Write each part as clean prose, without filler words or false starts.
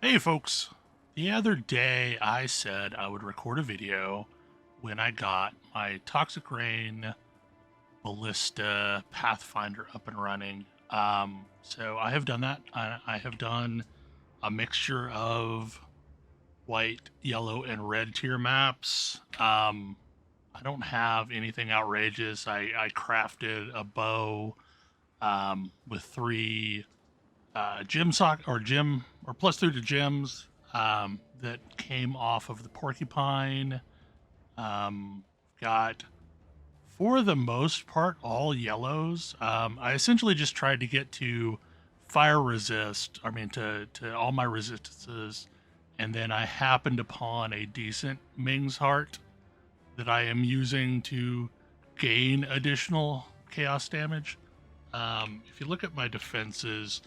Hey folks, the other day I said I would record a video when I got my Toxic Rain Ballista Pathfinder up and running. So I have done that. I have done a mixture of white, yellow, and red tier maps. I don't have anything outrageous. I crafted a bow with three gem or plus 3 to gems that came off of the porcupine. Got for the most part all yellows. I essentially just tried to get to fire resist. I mean to all my resistances, and then I happened upon a decent Ming's heart that I am using to gain additional chaos damage. If you look at my defenses,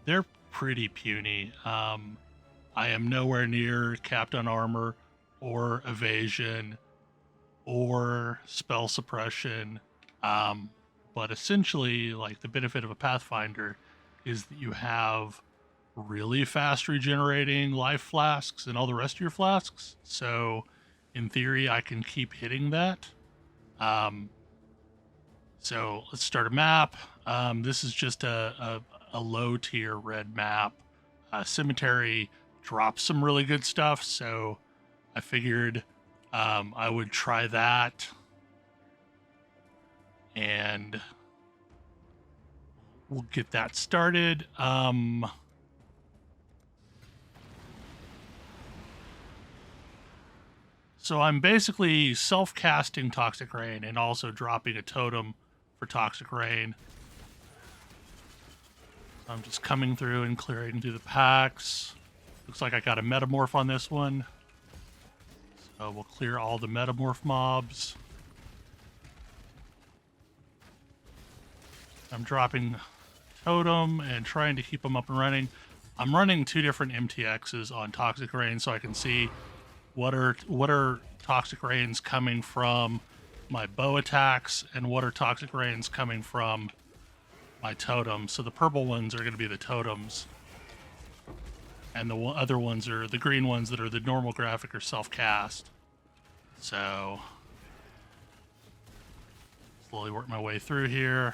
they're pretty puny. I am nowhere near capped on armor or evasion or spell suppression. But essentially, like the benefit of a Pathfinder is that you have really fast regenerating life flasks and all the rest of your flasks. So, in theory, I can keep hitting that. So let's start a map. This is just a low tier red map. Cemetery drops some really good stuff, so I figured I would try that. And we'll get that started. So I'm basically self-casting Toxic Rain and also dropping a totem for Toxic Rain. So I'm just coming through and clearing through the packs. Looks like I got a metamorph on this one. So we'll clear all the metamorph mobs. I'm dropping totem and trying to keep them up and running. I'm running 2 different MTXs on Toxic Rain so I can see what are Toxic Rains coming from my bow attacks and what are Toxic Rains coming from my totems. So the purple ones are going to be the totems, and the other ones are the green ones that are the normal graphic or self-cast. So slowly work my way through here.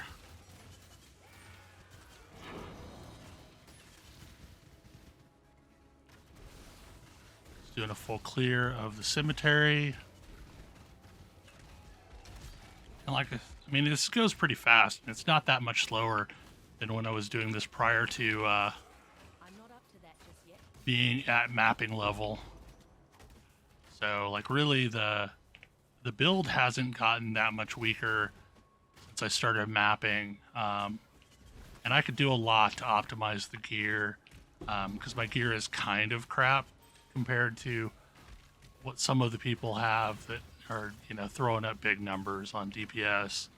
Just doing a full clear of the cemetery. And I mean, this goes pretty fast. It's not that much slower than when I was doing this prior to I'm not up to that just yet. being at mapping level. So, like, really, the build hasn't gotten that much weaker since I started mapping. And I could do a lot to optimize the gear because my gear is kind of crap compared to what some of the people have that are, you know, throwing up big numbers on DPS.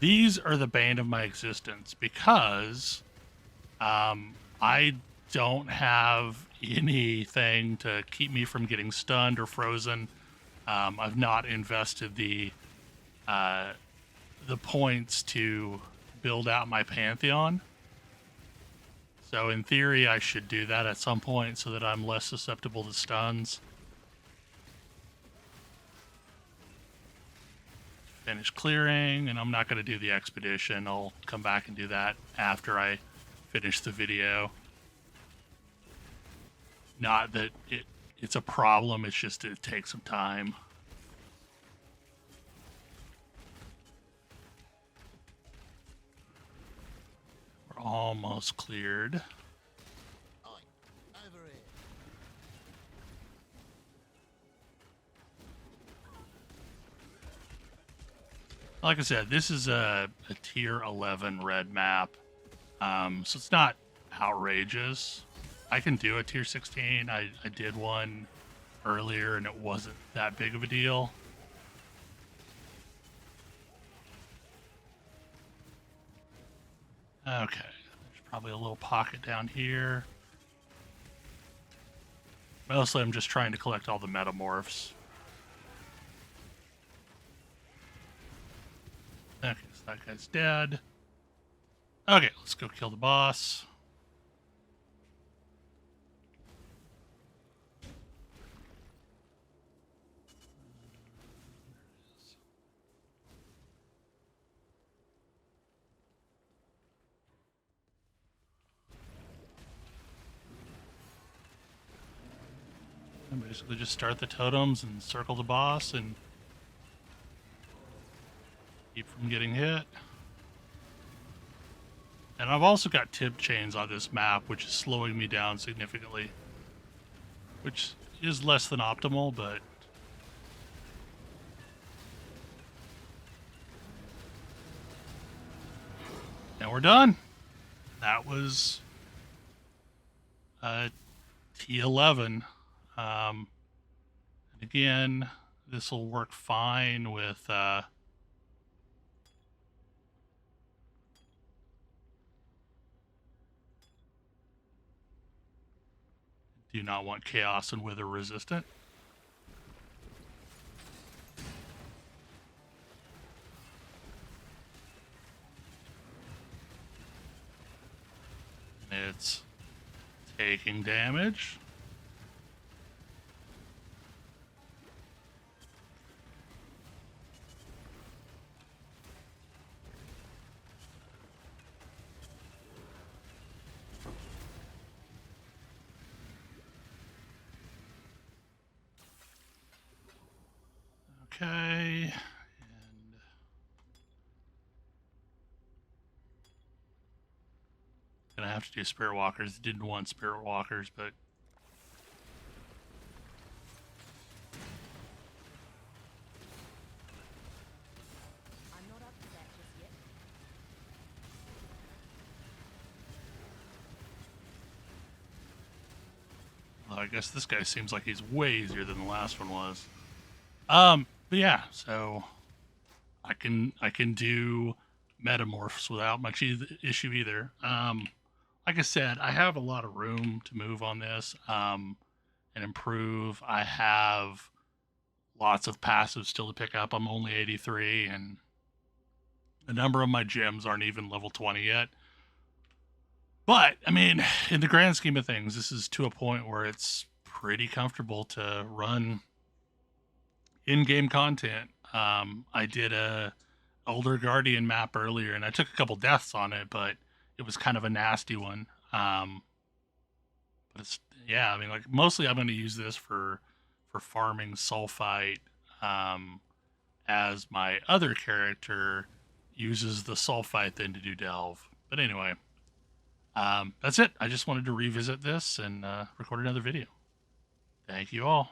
These are the bane of my existence because I don't have anything to keep me from getting stunned or frozen. I've not invested the points to build out my Pantheon. So in theory, I should do that at some point so that I'm less susceptible to stuns. Finish clearing, and I'm not going to do the expedition. I'll come back and do that after I finish the video. Not that it's a problem, it's just it takes some time. We're almost cleared. Like I said, this is a tier 11 red map, so it's not outrageous. I can do a tier 16. I did one earlier and it wasn't that big of a deal. Okay, there's probably a little pocket down here. Mostly I'm just trying to collect all the metamorphs. Okay, so that guy's dead. Okay, let's go kill the boss. And basically just start the totems and circle the boss and keep from getting hit. And I've also got tip chains on this map, which is slowing me down significantly. Which is less than optimal, but... And we're done. That was... T11. And again, this will work fine with... do not want Chaos and Wither resistant. It's taking damage. Okay, and gonna have to do Spirit Walkers. Didn't want Spirit Walkers, but I'm not up to that just yet. well, I guess this guy seems like he's way easier than the last one was. But yeah, so I can do metamorphs without much issue either. Like I said, I have a lot of room to move on this and improve. I have lots of passives still to pick up. I'm only 83, and a number of my gems aren't even level 20 yet. But I mean, in the grand scheme of things, this is to a point where it's pretty comfortable to run in-game content. I did a older Guardian map earlier, and I took a couple deaths on it, but it was kind of a nasty one. But it's yeah, I mean, like mostly I'm going to use this for farming sulfite, as my other character uses the sulfite then to do delve. But anyway, that's it. I just wanted to revisit this and record another video. Thank you all.